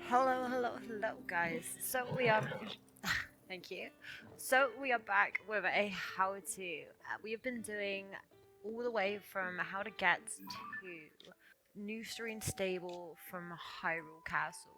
Hello, guys. So we are. Thank you. So we are back with a how-to. We have been doing all the way from how to get to New Serene Stable from Hyrule Castle.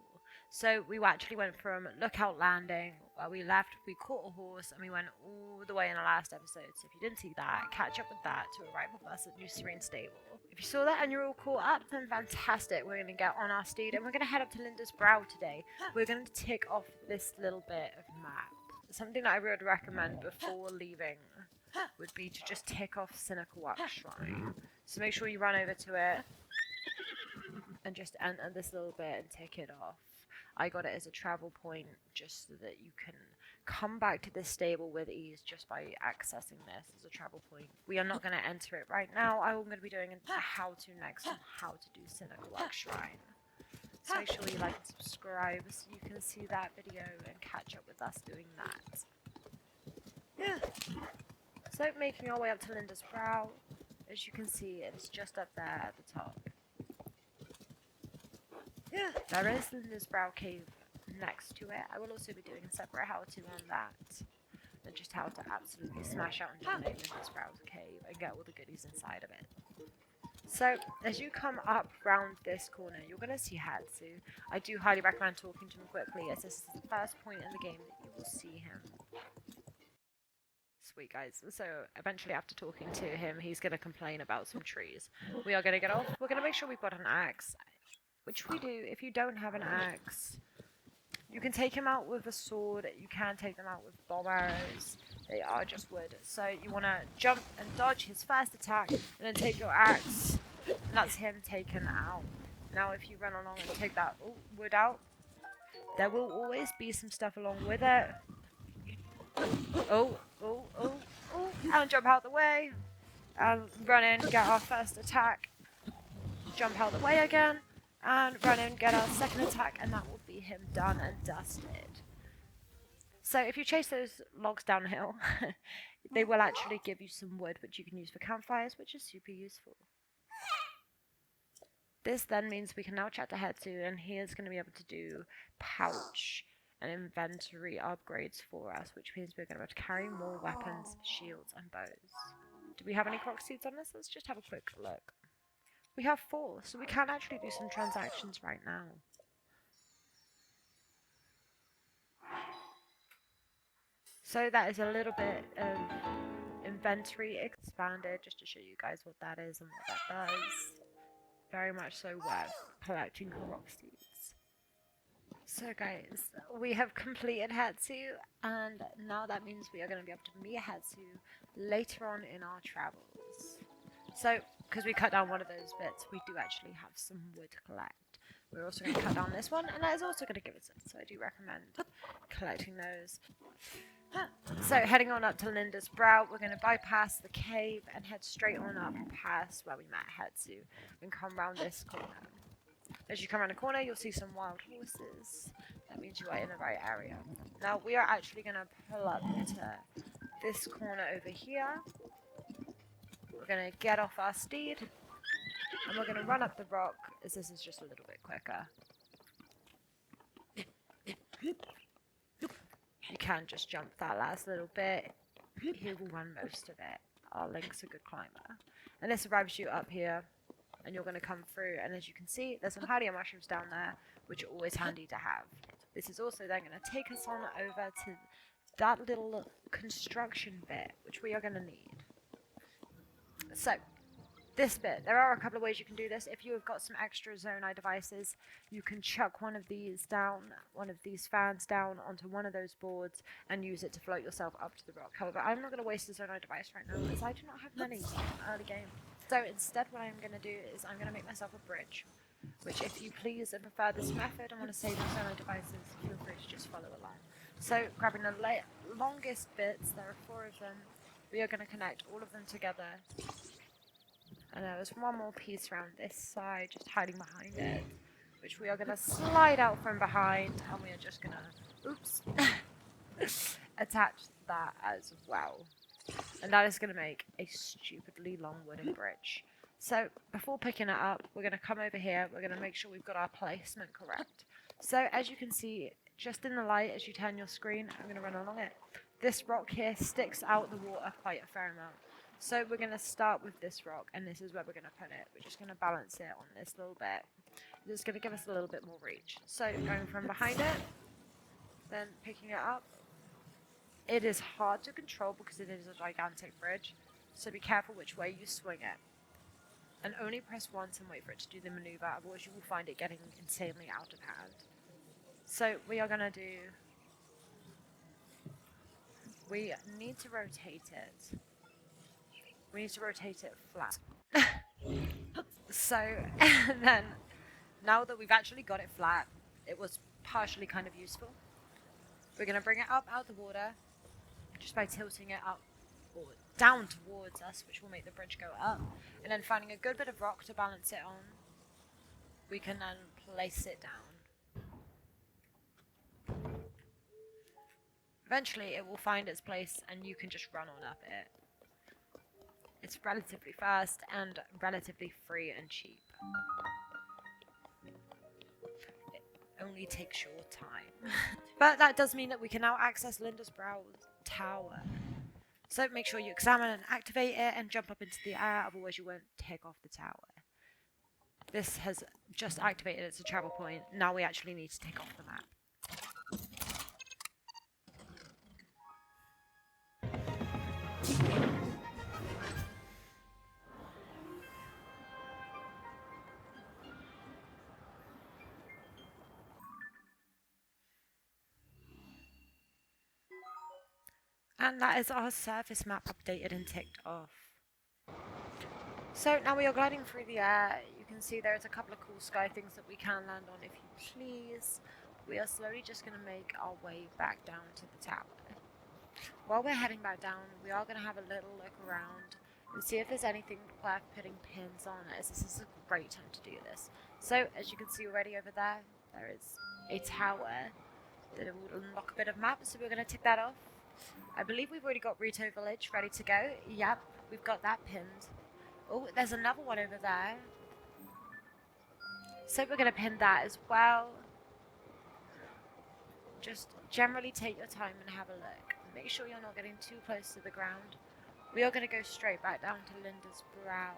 So we actually went from Lookout Landing, where we left, we caught a horse, and we went all the way in the last episode. So if you didn't see that, catch up with that to arrive with us at New Serene Stable. If you saw that and you're all caught up, then fantastic. We're going to get on our steed and we're going to head up to Lindors Brow today. We're going to tick off this little bit of map. Something that I would recommend before leaving would be to just tick off Sinakawak Shrine. So make sure you run over to it and just enter this little bit and tick it off. I got it as a travel point just so that you can come back to this stable with ease just by accessing this as a travel point. We are not going to enter it right now. I'm going to be doing a how-to next on how to do Sinakawak Shrine. So make sure you like and subscribe so you can see that video and catch up with us doing that. So making our way up to Lindors Brow, as you can see it's just up there at the top. There is Lindors Brow Cave next to it. I will also be doing a separate how-to on that. And just how to absolutely smash out and dominate Lindors Brow Cave and get all the goodies inside of it. So, as you come up round this corner, you're going to see Hetsu. I do highly recommend talking to him quickly, as this is the first point in the game that you will see him. Sweet, guys. So, eventually after talking to him, he's going to complain about some trees. We are going to get off. We're going to make sure we've got an axe, which we do. If you don't have an axe, you can take him out with a sword. You can take them out with bomb arrows. They are just wood. So you want to jump and dodge his first attack, and then take your axe, and that's him taken out. Now if you run along and take that wood out, there will always be some stuff along with it. And jump out the way, and run in, get our first attack, jump out the way again, and run in, get our second attack, and that will be him done and dusted. So if you chase those logs downhill, they will actually give you some wood which you can use for campfires, which is super useful. This then means we can now chat to Hetsu, and he is going to be able to do pouch and inventory upgrades for us, which means we're going to be able to carry more weapons, shields, and bows. Do we have any croc seeds on this? Let's just have a quick look. We have 4, so we can actually do some transactions right now. So that is a little bit of inventory expanded, just to show you guys what that is and what that does. Very much so worth collecting rock seeds. So guys, we have completed Hetsu, and now that means we are going to be able to meet Hetsu later on in our travels. So, because we cut down one of those bits, we do actually have some wood to collect. We're also going to cut down this one, and that is also going to give us it, so I do recommend collecting those. So heading on up to Lindors Brow, we're going to bypass the cave and head straight on up past where we met Hetsu and come round this corner. As you come around the corner, you'll see some wild horses. That means you are in the right area. Now we are actually going to pull up to this corner over here. We're going to get off our steed and we're going to run up the rock, as this is just a little bit quicker. You can just jump that last little bit. He will run most of it. Our Link's a good climber. And this arrives you up here, and you're going to come through, and as you can see, there's some hardier mushrooms down there, which are always handy to have. This is also then going to take us on over to that little construction bit, which we are going to need. So, this bit, there are a couple of ways you can do this. If you have got some extra Zonai devices, you can chuck one of these fans down onto one of those boards and use it to float yourself up to the rock. However, I'm not going to waste a Zonai device right now because I do not have many in the early game. So instead what I'm going to do is I'm going to make myself a bridge, which if you please and prefer this method and want to save your Zonai devices, feel free to just follow along. So grabbing the longest bits, there are 4 of them, we are going to connect all of them together. And there's one more piece around this side, just hiding behind it, which we are going to slide out from behind, and we are just going to, attach that as well. And that is going to make a stupidly long wooden bridge. So, before picking it up, we're going to come over here, we're going to make sure we've got our placement correct. So as you can see, just in the light as you turn your screen, I'm going to run along it. This rock here sticks out the water quite a fair amount. So we're going to start with this rock, and this is where we're going to put it. We're just going to balance it on this little bit. It's going to give us a little bit more reach. So going from behind it, then picking it up. It is hard to control because it is a gigantic bridge, so be careful which way you swing it. And only press once and wait for it to do the maneuver, otherwise you will find it getting insanely out of hand. So we are going to do... We need to rotate it. We need to rotate it flat. So, and then, now that we've actually got it flat, it was partially kind of useful. We're going to bring it up out the water, just by tilting it up or down towards us, which will make the bridge go up. And then finding a good bit of rock to balance it on, we can then place it down. Eventually it will find its place and you can just run on up it. It's relatively fast and relatively free and cheap. It only takes your time. But that does mean that we can now access Lindors Brow Tower. So make sure you examine and activate it and jump up into the air, otherwise you won't take off the tower. This has just activated, it's a travel point. Now we actually need to take off the map. And that is our surface map updated and ticked off. So now we are gliding through the air. You can see there's a couple of cool sky things that we can land on if you please. We are slowly just going to make our way back down to the tower. While we're heading back down, we are going to have a little look around and see if there's anything worth putting pins on, as this is a great time to do this. So as you can see already over there, there is a tower that will unlock a bit of map, so we're going to tick that off. I believe we've already got Rito Village ready to go. Yep, we've got that pinned. Oh, there's another one over there. So we're going to pin that as well. Just generally take your time and have a look. Make sure you're not getting too close to the ground. We are going to go straight back down to Lindors Brow.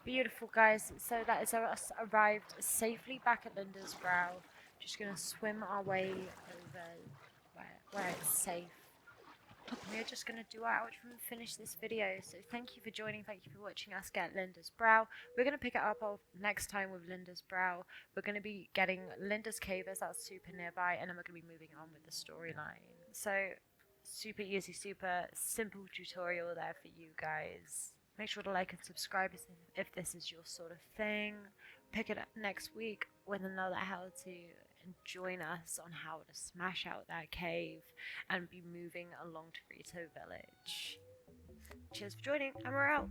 Beautiful, guys. So that is us arrived safely back at Lindors Brow. Just going to swim our way over where it's safe. We're just going to do our outro and finish this video. So thank you for joining. Thank you for watching us get Lindors Brow. We're going to pick it up next time with Lindors Brow. We're going to be getting Lindors Cave, as that's super nearby, and then we're going to be moving on with the storyline. So super easy, super simple tutorial there for you guys. Make sure to like and subscribe if this is your sort of thing. Pick it up next week with another how to, and join us on how to smash out that cave and be moving along to Rito Village. Cheers for joining, and we're out.